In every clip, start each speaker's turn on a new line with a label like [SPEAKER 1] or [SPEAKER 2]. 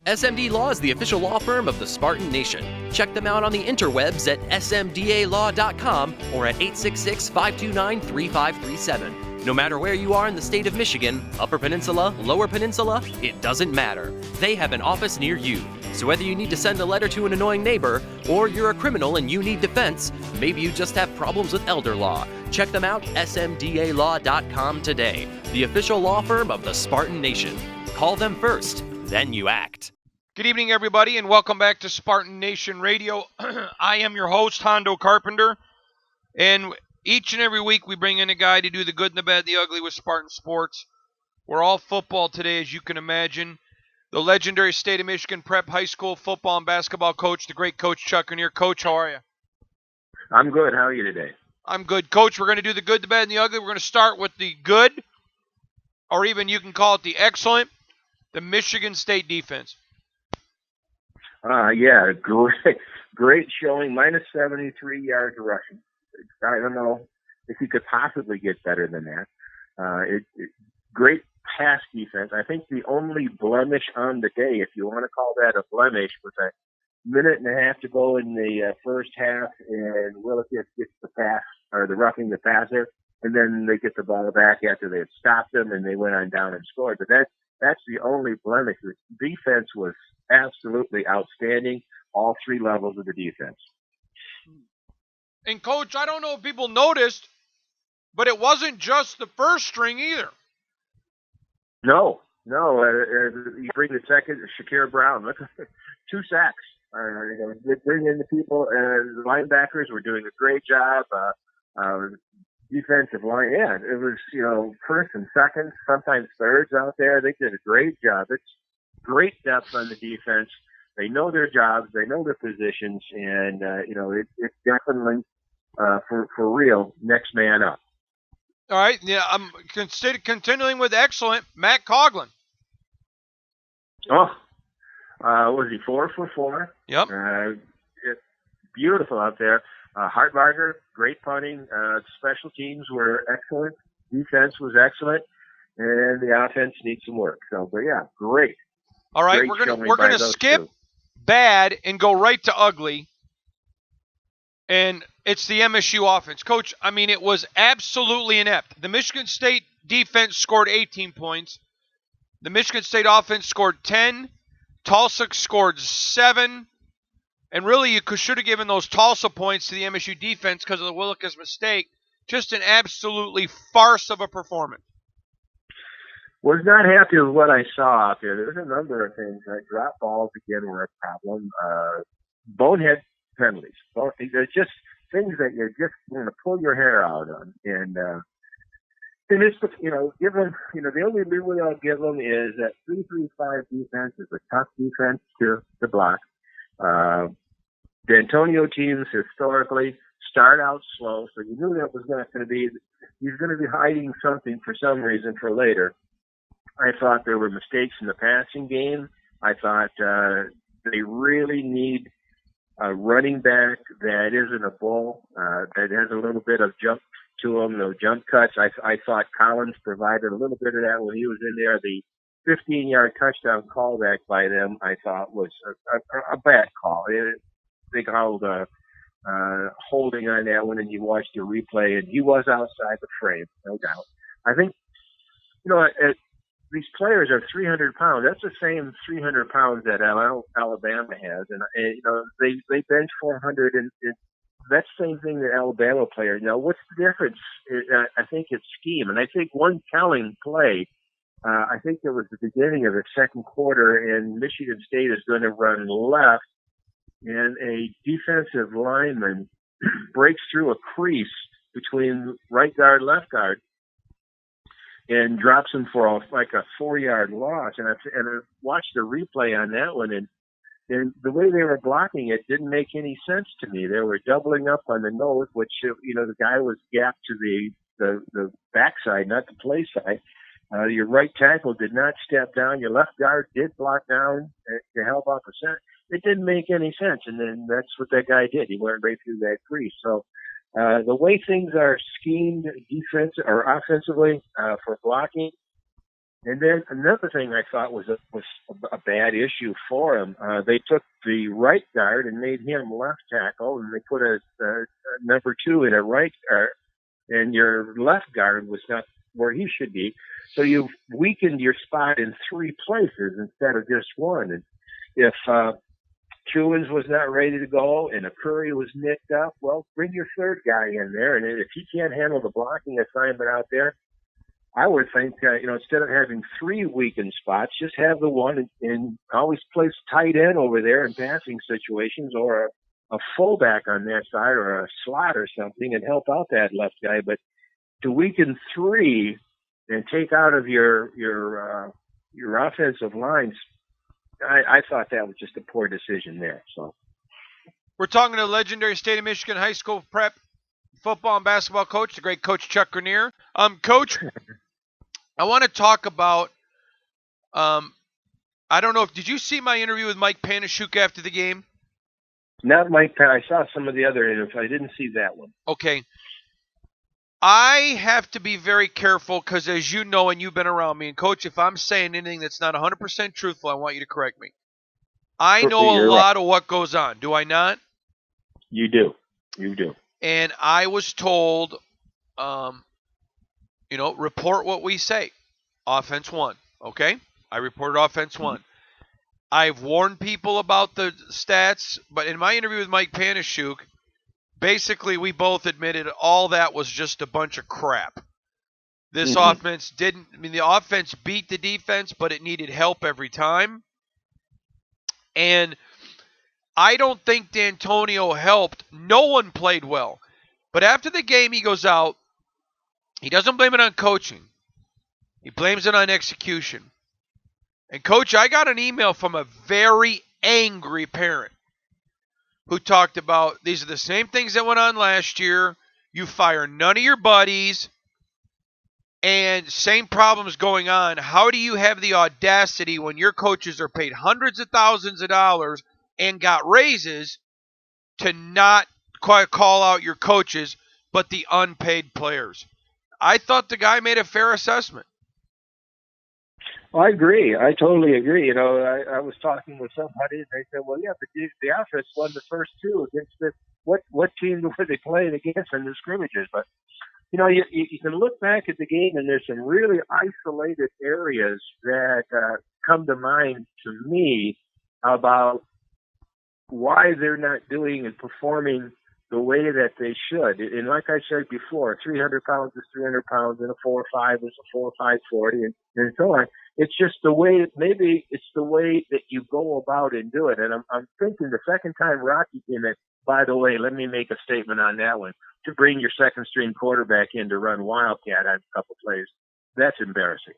[SPEAKER 1] SMD Law is the official law firm of the Spartan Nation. Check them out on the interwebs at smdalaw.com or at 866-529-3537. No matter where you are in the state of Michigan, Upper Peninsula, Lower Peninsula, it doesn't matter. They have an office near you. So whether you need to send a letter to an annoying neighbor, or you're a criminal and you need defense, maybe you just have problems with elder law, check them out, smdalaw.com today. The official law firm of the Spartan Nation. Call them first, then you act.
[SPEAKER 2] Good evening, everybody, and welcome back to Spartan Nation Radio. I am your host, Hondo Carpenter, and each and every week we bring in a guy to do the good, and the bad, the ugly with Spartan Sports. We're all football today, as you can imagine. The legendary State of Michigan Prep High School football and basketball coach, the great Coach Chuck Grenier. Coach, how are you?
[SPEAKER 3] I'm good. How are you today?
[SPEAKER 2] I'm good. Coach, we're going to do the good, the bad, and the ugly. We're going to start with the good, or even you can call it the excellent, the Michigan State defense.
[SPEAKER 3] Yeah, great showing. Minus 73 yards rushing. I don't know if you could possibly get better than that. Great pass defense. I think the only blemish on the day, if you want to call that a blemish, was a minute and a half to go in the first half, and Willis gets the pass, or the roughing the passer, and then they get the ball back after they had stopped them, and they went on down and scored. But that's the only blemish. The defense was absolutely outstanding, all three levels of the defense.
[SPEAKER 2] And, Coach, I don't know if people noticed, but it wasn't just the first string either.
[SPEAKER 3] No. You bring the second, Shakir Brown. Look, 2 sacks. They bring in the people, and the linebackers were doing a great job. Defensive line, yeah, it was, first and second, sometimes thirds out there. They did a great job. It's great depth on the defense. They know their jobs, they know their positions, and it's definitely for real next man up.
[SPEAKER 2] All right, yeah, I'm continuing with excellent, Matt Coughlin.
[SPEAKER 3] Was he 4 for 4?
[SPEAKER 2] Yep.
[SPEAKER 3] It's beautiful out there. Hartbarger, great punting. Special teams were excellent. Defense was excellent, and the offense needs some work. So, but yeah, great.
[SPEAKER 2] All right,
[SPEAKER 3] great
[SPEAKER 2] we're gonna skip bad and go right to ugly, and it's the MSU offense. Coach, I mean, it was absolutely inept. The Michigan State defense scored 18 points. The Michigan State offense scored 10. Tulsa scored 7. And really, you should have given those Tulsa points to the MSU defense because of the Willikers mistake. Just an absolutely farce of a performance.
[SPEAKER 3] Was not happy with what I saw out there. There's a number of things. Drop balls again were a problem. Bonehead penalties. There's just things that you just want to pull your hair out on. And it's, give them, the only really I'll give them is that 3-3-5 defense is a tough defense to block. The Antonio teams historically start out slow, so you knew that was not going to be, he's going to be hiding something for some reason for later. I thought there were mistakes in the passing game. I thought they really need a running back that isn't a bull, that has a little bit of jump to him, no jump cuts. I thought Collins provided a little bit of that when he was in there. The 15-yard touchdown callback by them, I thought, was a bad call. They called holding on that one, and you watched the replay, and he was outside the frame, no doubt. I think, these players are 300 pounds. That's the same 300 pounds that Alabama has, and they bench 400, and that's the same thing that Alabama players. Now, what's the difference? I think it's scheme, and I think one telling play. I think it was the beginning of the second quarter, and Michigan State is going to run left, and a defensive lineman breaks through a crease between right guard, left guard, and drops him for a 4-yard loss. And I watched the replay on that one, and the way they were blocking it didn't make any sense to me. They were doubling up on the nose, which, the guy was gapped to the backside, not the play side. Your right tackle did not step down. Your left guard did block down to help out the center. It didn't make any sense, and then that's what that guy did. He went right through that crease. So the way things are schemed defense or offensively for blocking, And then another thing I thought was a bad issue for him. They took the right guard and made him left tackle, and they put a number 2 in a right guard, and your left guard was not where he should be. So you've weakened your spot in 3 places instead of just one. And if Chewins was not ready to go and a Curry was nicked up, well, bring your third guy in there. And if he can't handle the blocking assignment out there, I would think, instead of having 3 weakened spots, just have the one and always place tight end over there in passing situations, or a fullback on that side, or a slot or something, and help out that left guy. But to weaken 3 and take out of your offensive lines, I thought that was just a poor decision there. So
[SPEAKER 2] We're talking to the legendary State of Michigan high school prep football and basketball coach, the great Coach Chuck Grenier. Coach, I want to talk about, I don't know did you see my interview with Mike Panashuk after the game?
[SPEAKER 3] Not Mike. I saw some of the other interviews. I didn't see that one.
[SPEAKER 2] Okay. I have to be very careful because, as you know, and you've been around me, and Coach, if I'm saying anything that's not 100% truthful, I want you to correct me. I know a lot of what goes on. Do I not?
[SPEAKER 3] You do. You do.
[SPEAKER 2] And I was told, report what we say. Offense 1. Okay? I reported offense 1. I've warned people about the stats, but in my interview with Mike Panashuk, basically we both admitted all that was just a bunch of crap. This offense the offense beat the defense, but it needed help every time. And I don't think D'Antonio helped. No one played well. But after the game, he goes out. He doesn't blame it on coaching. He blames it on execution. And, Coach, I got an email from a very angry parent who talked about these are the same things that went on last year. You fire none of your buddies. And same problems going on. How do you have the audacity when your coaches are paid hundreds of thousands of dollars and got raises to not quite call out your coaches, but the unpaid players? I thought the guy made a fair assessment.
[SPEAKER 3] I agree. I totally agree. I was talking with somebody, and they said, well, yeah, but the offense won the first 2 against what team were they playing against in the scrimmages? But, you can look back at the game, and there's some really isolated areas that come to mind to me about why they're not doing and performing the way that they should. And like I said before, 300 pounds is 300 pounds, and a 4.5 is a 4.540, and so on. It's just the way, maybe it's the way that you go about and do it. And I'm thinking the second time Rocky came in, by the way, let me make a statement on that one. To bring your second string quarterback in to run Wildcat on a couple plays, that's embarrassing.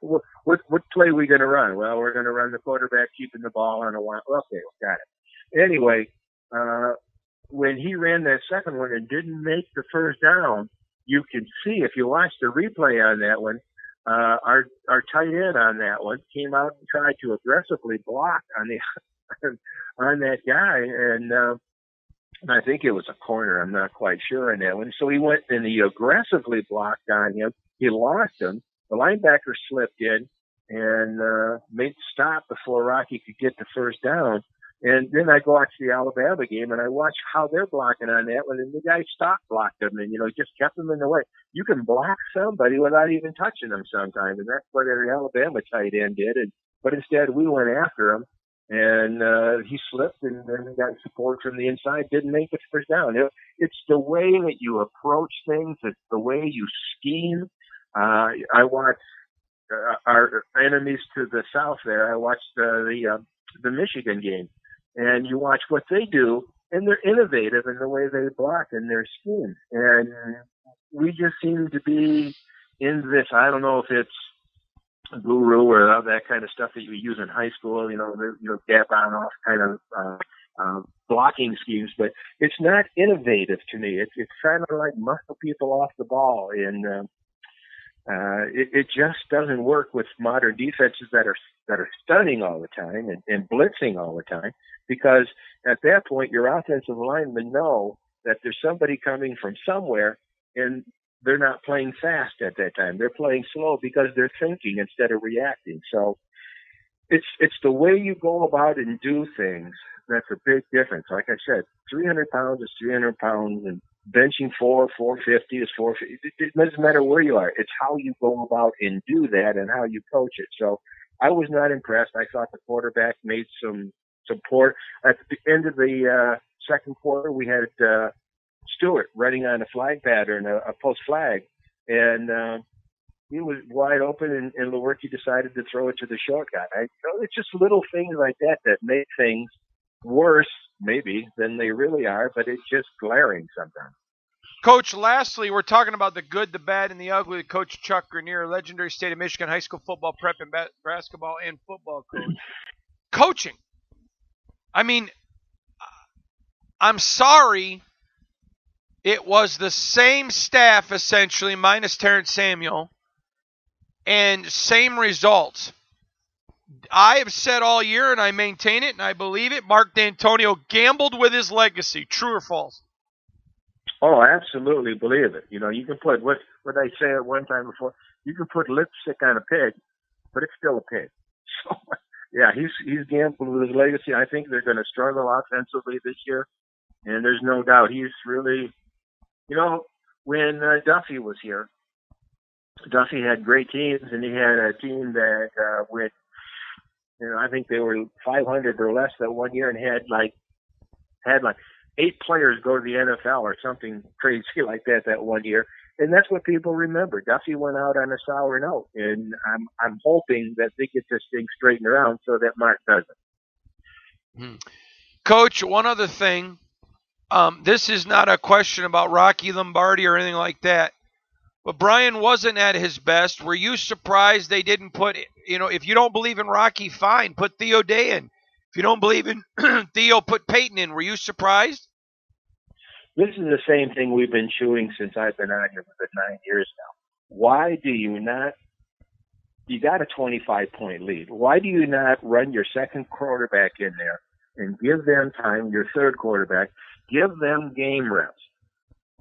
[SPEAKER 3] What play are we going to run? Well, we're going to run the quarterback keeping the ball on a wild. Okay, got it. Anyway, when he ran that second one and didn't make the first down, you can see if you watch the replay on that one, our tight end on that one came out and tried to aggressively block on that guy, and I think it was a corner. I'm not quite sure on that one. So he went and he aggressively blocked on him. He lost him. The linebacker slipped in and made the stop before Rocky could get the first down. And then I watched the Alabama game, and I watched how they're blocking on that one, and the guy stop blocked them and, just kept them in the way. You can block somebody without even touching them sometimes, and that's what the Alabama tight end did. But instead, we went after him, and he slipped, and then got support from the inside, didn't make the first down. It's the way that you approach things. It's the way you scheme. I watched our enemies to the south there. I watched the Michigan game. And you watch what they do, and they're innovative in the way they block and their schemes. And we just seem to be in this, I don't know if it's guru or that kind of stuff that you use in high school, gap on off kind of blocking schemes, but it's not innovative to me. It's trying to like muscle people off the ball, and it just doesn't work with modern defenses that are stunning all the time and blitzing all the time. Because at that point, your offensive linemen know that there's somebody coming from somewhere, and they're not playing fast at that time. They're playing slow because they're thinking instead of reacting. So it's the way you go about and do things that's a big difference. Like I said, 300 pounds is 300 pounds, and benching 450 is 450. It doesn't matter where you are. It's how you go about and do that and how you coach it. So I was not impressed. I thought the quarterback made some support. At the end of the second quarter, we had Stewart running on a flag pattern, a post flag, and he was wide open, and Lewerke decided to throw it to the short guy. It's just little things like that that make things worse, maybe, than they really are, but it's just glaring sometimes.
[SPEAKER 2] Coach, lastly, we're talking about the good, the bad, and the ugly. Coach Chuck Grenier, legendary State of Michigan high school football prep and basketball and football coach. Coaching. I mean, I'm sorry. It was the same staff, essentially, minus Terrence Samuel, and same results. I have said all year, and I maintain it, and I believe it, Mark D'Antonio gambled with his legacy. True or false?
[SPEAKER 3] Oh, absolutely believe it. You know, you can put, what I say at one time before, you can put lipstick on a pig, but it's still a pig. So, yeah, he's gambled with his legacy. I think they're going to struggle offensively this year, and there's no doubt he's really, you know, when Duffy was here, Duffy had great teams, and he had a team that went, you know, I think they were 500 or less that one year, and had like 8 players go to the NFL or something crazy like that one year. And that's what people remember. Duffy went out on a sour note, and I'm hoping that they get this thing straightened around so that Mark doesn't.
[SPEAKER 2] Coach, one other thing. This is not a question about Rocky Lombardi or anything like that. But Brian wasn't at his best. Were you surprised they didn't put, you know, if you don't believe in Rocky, fine, put Theo Day in. If you don't believe in Theo, put Peyton in. Were you surprised?
[SPEAKER 3] This is the same thing we've been chewing since I've been on here for 9 years now. Why do you not, you got a 25-point lead. Why do you not run your second quarterback in there and give them time, your third quarterback, give them game reps?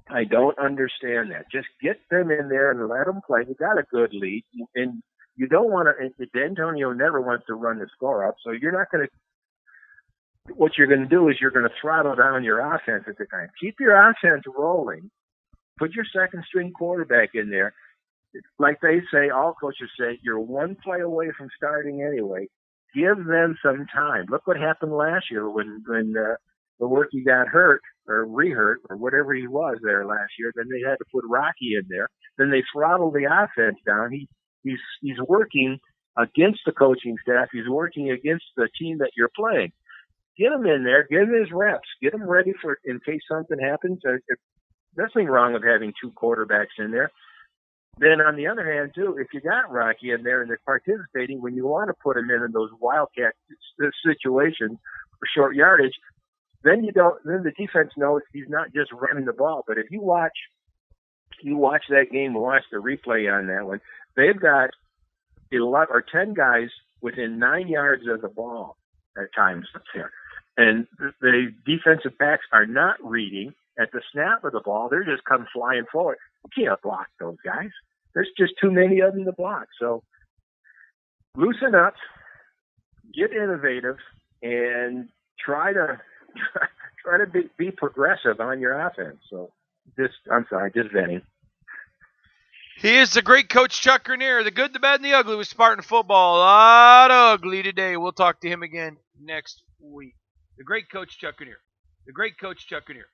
[SPEAKER 3] I don't understand that. Just get them in there and let them play. You got a good lead, and you don't want to. D'Antonio never wants to run the score up, so you're not going to. What you're going to do is you're going to throttle down your offense at the time. Keep your offense rolling. Put your second string quarterback in there. Like they say, all coaches say, you're one play away from starting anyway. Give them some time. Look what happened last year when Lewerke got hurt or re-hurt or whatever he was there last year. Then they had to put Rocky in there. Then they throttled the offense down. He's working against the coaching staff. He's working against the team that you're playing. Get him in there. Get him his reps. Get him ready for in case something happens. There's nothing wrong with having 2 quarterbacks in there. Then on the other hand, too, if you got Rocky in there and they're participating, when you want to put him in those wildcat situations for short yardage, then the defense knows he's not just running the ball. But if you watch that game, watch the replay on that one, they've got 11 or 10 guys within 9 yards of the ball at times up there. And the defensive backs are not reading at the snap of the ball. They're just come flying forward. You can't block those guys. There's just too many of them to block. So loosen up, get innovative, and try to be progressive on your offense. So just venting.
[SPEAKER 2] He is the great coach Chuck Grenier, the good, the bad, and the ugly with Spartan football. A lot of ugly today. We'll talk to him again next week. The great coach Chuck Grenier. The great coach Chuck Grenier.